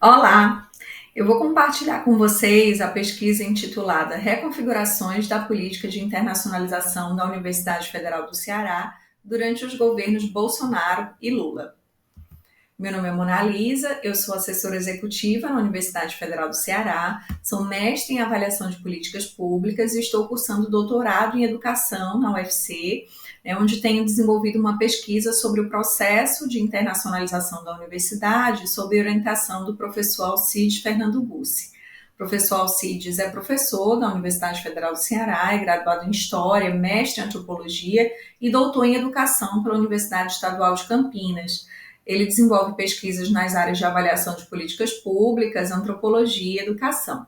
Olá! Eu vou compartilhar com vocês a pesquisa intitulada Reconfigurações da Política de Internacionalização da Universidade Federal do Ceará durante os governos Bolsonaro e Lula. Meu nome é Mona Lisa, eu sou assessora executiva na Universidade Federal do Ceará, sou mestre em avaliação de políticas públicas e estou cursando doutorado em educação na UFC, onde tenho desenvolvido uma pesquisa sobre o processo de internacionalização da universidade sob orientação do professor Alcides Fernando Bussi. O professor Alcides é professor da Universidade Federal do Ceará, é graduado em História, mestre em Antropologia e doutor em Educação pela Universidade Estadual de Campinas. Ele desenvolve pesquisas nas áreas de avaliação de políticas públicas, antropologia e educação.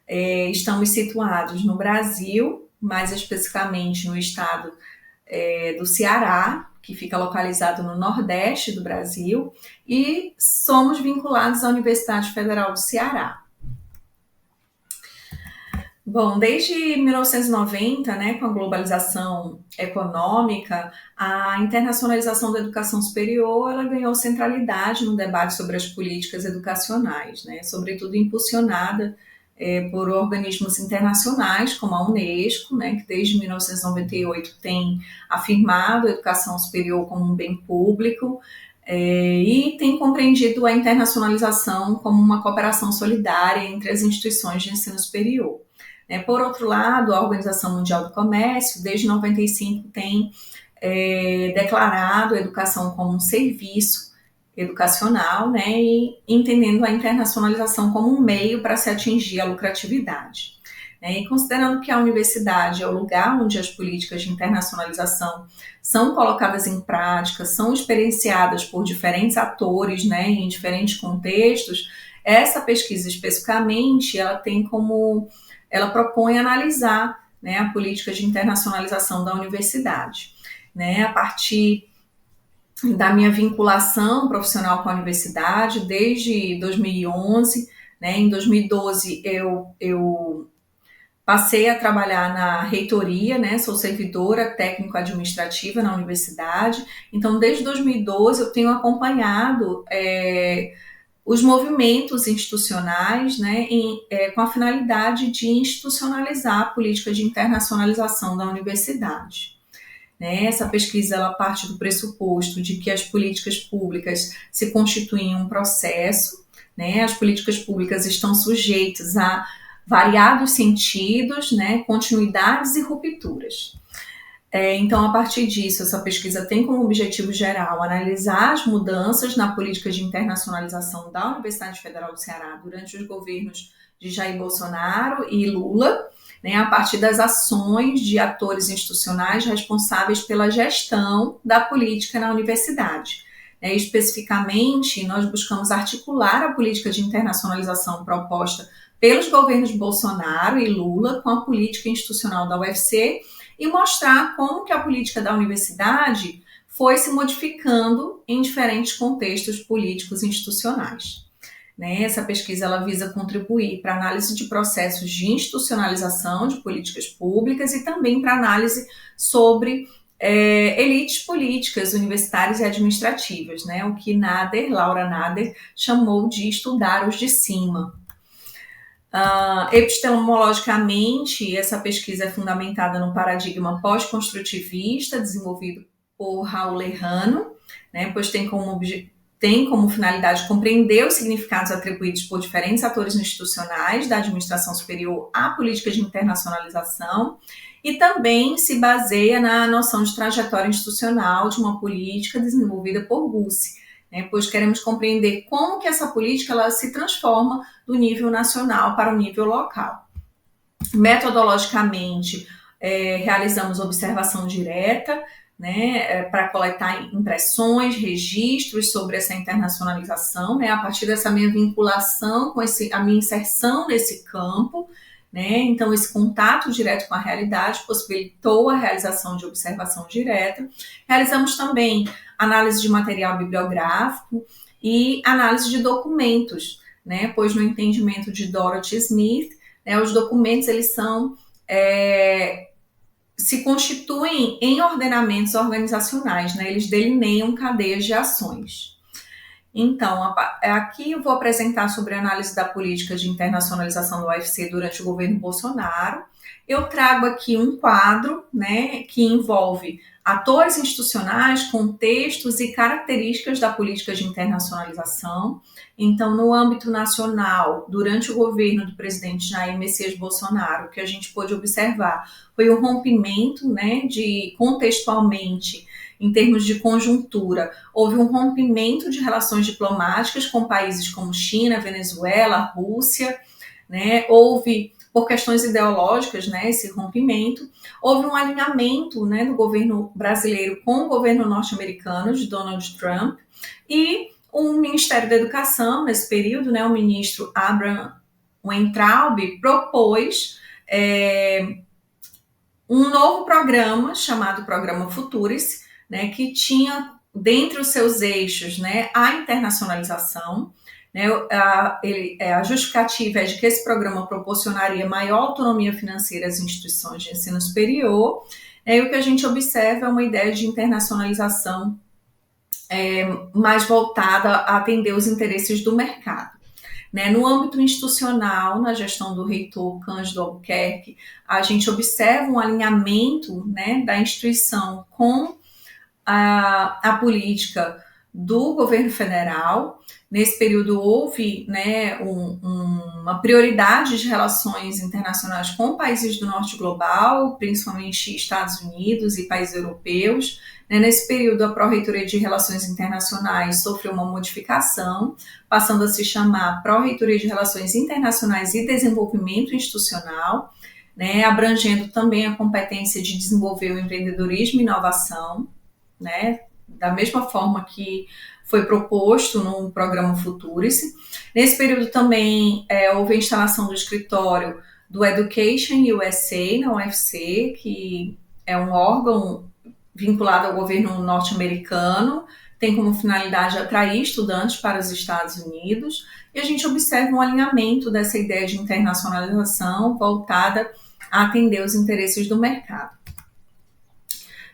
Estamos situados no Brasil, mais especificamente no estado do Ceará, que fica localizado no nordeste do Brasil, e somos vinculados à Universidade Federal do Ceará. Bom, desde 1990, com a globalização econômica, a internacionalização da educação superior ela ganhou centralidade no debate sobre as políticas educacionais, sobretudo impulsionada por organismos internacionais como a Unesco, que desde 1998 tem afirmado a educação superior como um bem público, e tem compreendido a internacionalização como uma cooperação solidária entre as instituições de ensino superior. Por outro lado, a Organização Mundial do Comércio, desde 95, tem declarado a educação como um serviço educacional, e entendendo a internacionalização como um meio para se atingir a lucratividade. E considerando que a universidade é o lugar onde as políticas de internacionalização são colocadas em prática, são experienciadas por diferentes atores, em diferentes contextos, essa pesquisa especificamente, ela propõe analisar a política de internacionalização da universidade. A partir da minha vinculação profissional com a universidade, desde 2011, em 2012 eu passei a trabalhar na reitoria, sou servidora técnico-administrativa na universidade, então desde 2012 eu tenho acompanhado os movimentos institucionais, com a finalidade de institucionalizar a política de internacionalização da universidade. Essa pesquisa ela parte do pressuposto de que as políticas públicas se constituem em um processo, as políticas públicas estão sujeitas a variados sentidos, continuidades e rupturas. Então, a partir disso, essa pesquisa tem como objetivo geral analisar as mudanças na política de internacionalização da Universidade Federal do Ceará durante os governos de Jair Bolsonaro e Lula, a partir das ações de atores institucionais responsáveis pela gestão da política na universidade. Especificamente, nós buscamos articular a política de internacionalização proposta pelos governos Bolsonaro e Lula com a política institucional da UFC e mostrar como que a política da universidade foi se modificando em diferentes contextos políticos e institucionais. Essa pesquisa ela visa contribuir para a análise de processos de institucionalização de políticas públicas e também para análise sobre elites políticas, universitárias e administrativas, o que Laura Nader, chamou de estudar os de cima. Epistemologicamente, essa pesquisa é fundamentada no paradigma pós-construtivista desenvolvido por Raul Lejano, pois tem como finalidade compreender os significados atribuídos por diferentes atores institucionais da administração superior à política de internacionalização e também se baseia na noção de trajetória institucional de uma política desenvolvida por Bussi, pois queremos compreender como que essa política ela se transforma do nível nacional para o nível local. Metodologicamente, realizamos observação direta, para coletar impressões, registros sobre essa internacionalização, a partir dessa minha vinculação com a minha inserção nesse campo, então esse contato direto com a realidade possibilitou a realização de observação direta. Realizamos também análise de material bibliográfico e análise de documentos, pois no entendimento de Dorothy Smith, os documentos eles se constituem em ordenamentos organizacionais, eles delineiam cadeias de ações. Então, aqui eu vou apresentar sobre a análise da política de internacionalização do UFC durante o governo Bolsonaro. Eu trago aqui um quadro, né, que envolve atores institucionais, contextos e características da política de internacionalização. Então, no âmbito nacional, durante o governo do presidente Jair Messias Bolsonaro, o que a gente pôde observar foi um rompimento, né, de contextualmente, em termos de conjuntura, houve um rompimento de relações diplomáticas com países como China, Venezuela, Rússia, né? Houve, por questões ideológicas, né, esse rompimento. Houve um alinhamento, né, do governo brasileiro com o governo norte-americano de Donald Trump, e o Ministério da Educação, nesse período, né, o ministro Abraham Weintraub propôs um novo programa chamado Programa Futuris, né, que tinha dentre os seus eixos, né, a internacionalização. Né, a justificativa é de que esse programa proporcionaria maior autonomia financeira às instituições de ensino superior, e o que a gente observa é uma ideia de internacionalização mais voltada a atender os interesses do mercado. Né? No âmbito institucional, na gestão do reitor Cândido Albuquerque, a gente observa um alinhamento, né, da instituição com a política do governo federal. Nesse período houve, né, uma prioridade de relações internacionais com países do norte global, principalmente Estados Unidos e países europeus. Nesse período, a Pró-Reitoria de Relações Internacionais sofreu uma modificação, passando a se chamar Pró-Reitoria de Relações Internacionais e Desenvolvimento Institucional, né, abrangendo também a competência de desenvolver o empreendedorismo e inovação, né, da mesma forma que foi proposto no programa Futuris. Nesse período também houve a instalação do escritório do Education USA, na UFC, que é um órgão vinculado ao governo norte-americano, tem como finalidade atrair estudantes para os Estados Unidos, e a gente observa um alinhamento dessa ideia de internacionalização voltada a atender os interesses do mercado.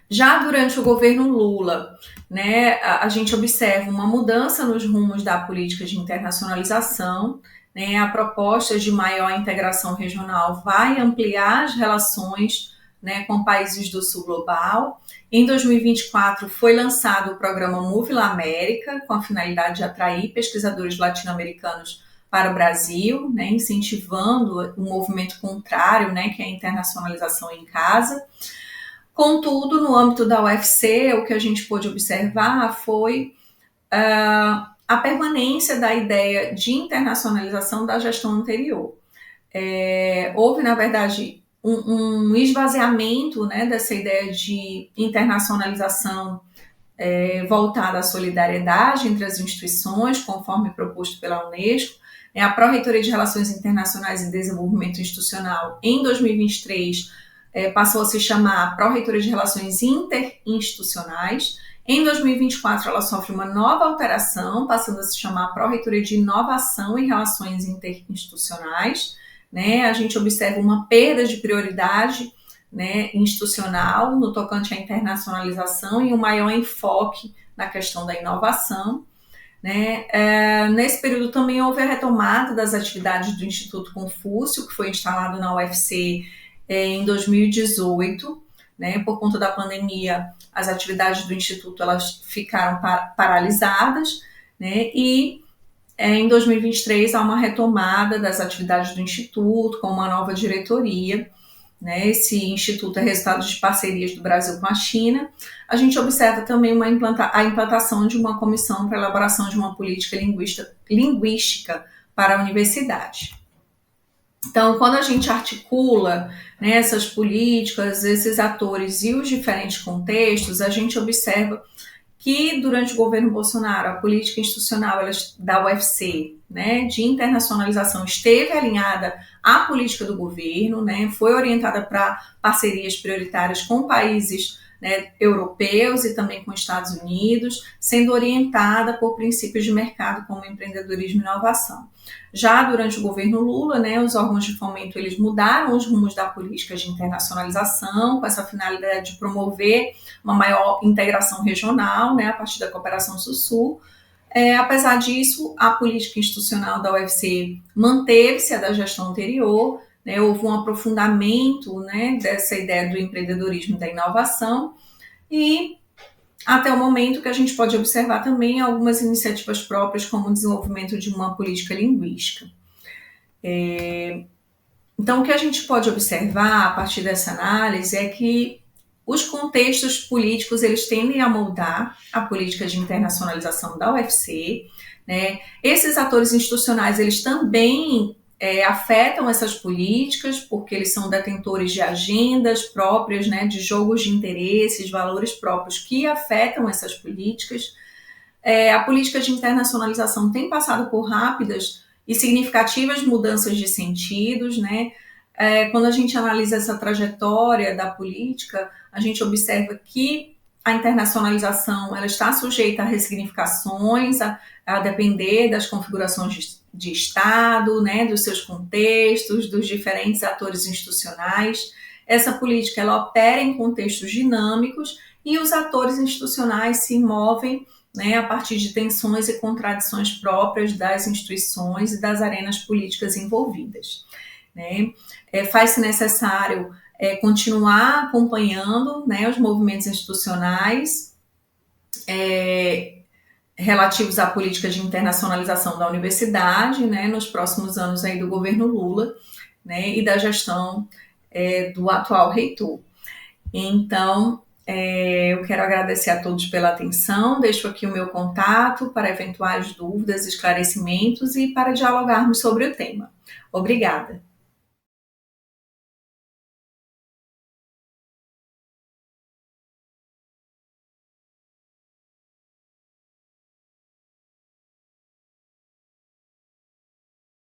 Já durante o governo Lula, né, a gente observa uma mudança nos rumos da política de internacionalização, né, a proposta de maior integração regional vai ampliar as relações, né, com países do sul global. Em 2024 foi lançado o programa Move La América, com a finalidade de atrair pesquisadores latino-americanos para o Brasil, né, incentivando o movimento contrário, né, que é a internacionalização em casa. Contudo, no âmbito da UFC, o que a gente pôde observar foi a permanência da ideia de internacionalização da gestão anterior. Houve, na verdade, um esvaziamento, né, dessa ideia de internacionalização voltada à solidariedade entre as instituições, conforme proposto pela Unesco. A Pró-Reitoria de Relações Internacionais e Desenvolvimento Institucional, em 2023, passou a se chamar Pró-Reitoria de Relações Interinstitucionais. Em 2024, ela sofre uma nova alteração, passando a se chamar Pró-Reitoria de Inovação e Relações Interinstitucionais. Né? A gente observa uma perda de prioridade, né, institucional no tocante à internacionalização e um maior enfoque na questão da inovação. Né? Nesse período também houve a retomada das atividades do Instituto Confúcio, que foi instalado na UFC em 2018, né? Por conta da pandemia, as atividades do Instituto elas ficaram paralisadas, né? E em 2023 há uma retomada das atividades do Instituto com uma nova diretoria. Né? Esse Instituto é resultado de parcerias do Brasil com a China. A gente observa também a implantação de uma comissão para a elaboração de uma política linguística para a universidade. Então, quando a gente articula, né, essas políticas, esses atores e os diferentes contextos, a gente observa que durante o governo Bolsonaro, a política institucional da UFC, né, de internacionalização esteve alinhada à política do governo, né, foi orientada para parcerias prioritárias com países, né, europeus e também com Estados Unidos, sendo orientada por princípios de mercado como empreendedorismo e inovação. Já durante o governo Lula, né, os órgãos de fomento eles mudaram os rumos da política de internacionalização com essa finalidade de promover uma maior integração regional, né, a partir da cooperação Sul-Sul, Apesar disso, a política institucional da UFC manteve-se a da gestão anterior, né, houve um aprofundamento, né, dessa ideia do empreendedorismo e da inovação, e até o momento que a gente pode observar também algumas iniciativas próprias, como o desenvolvimento de uma política linguística. Então, o que a gente pode observar a partir dessa análise é que os contextos políticos eles tendem a moldar a política de internacionalização da UFC, né? Esses atores institucionais eles também afetam essas políticas, porque eles são detentores de agendas próprias, né, de jogos de interesses, valores próprios que afetam essas políticas. A política de internacionalização tem passado por rápidas e significativas mudanças de sentidos, né? Quando a gente analisa essa trajetória da política, a gente observa que a internacionalização ela está sujeita a ressignificações, a depender das configurações de Estado, né, dos seus contextos, dos diferentes atores institucionais. Essa política ela opera em contextos dinâmicos e os atores institucionais se movem, né, a partir de tensões e contradições próprias das instituições e das arenas políticas envolvidas. Né? Faz-se necessário continuar acompanhando, né, os movimentos institucionais relativos à política de internacionalização da universidade, né, nos próximos anos aí do governo Lula, né, e da gestão do atual reitor. Então, eu quero agradecer a todos pela atenção, deixo aqui o meu contato para eventuais dúvidas, esclarecimentos e para dialogarmos sobre o tema. Obrigada.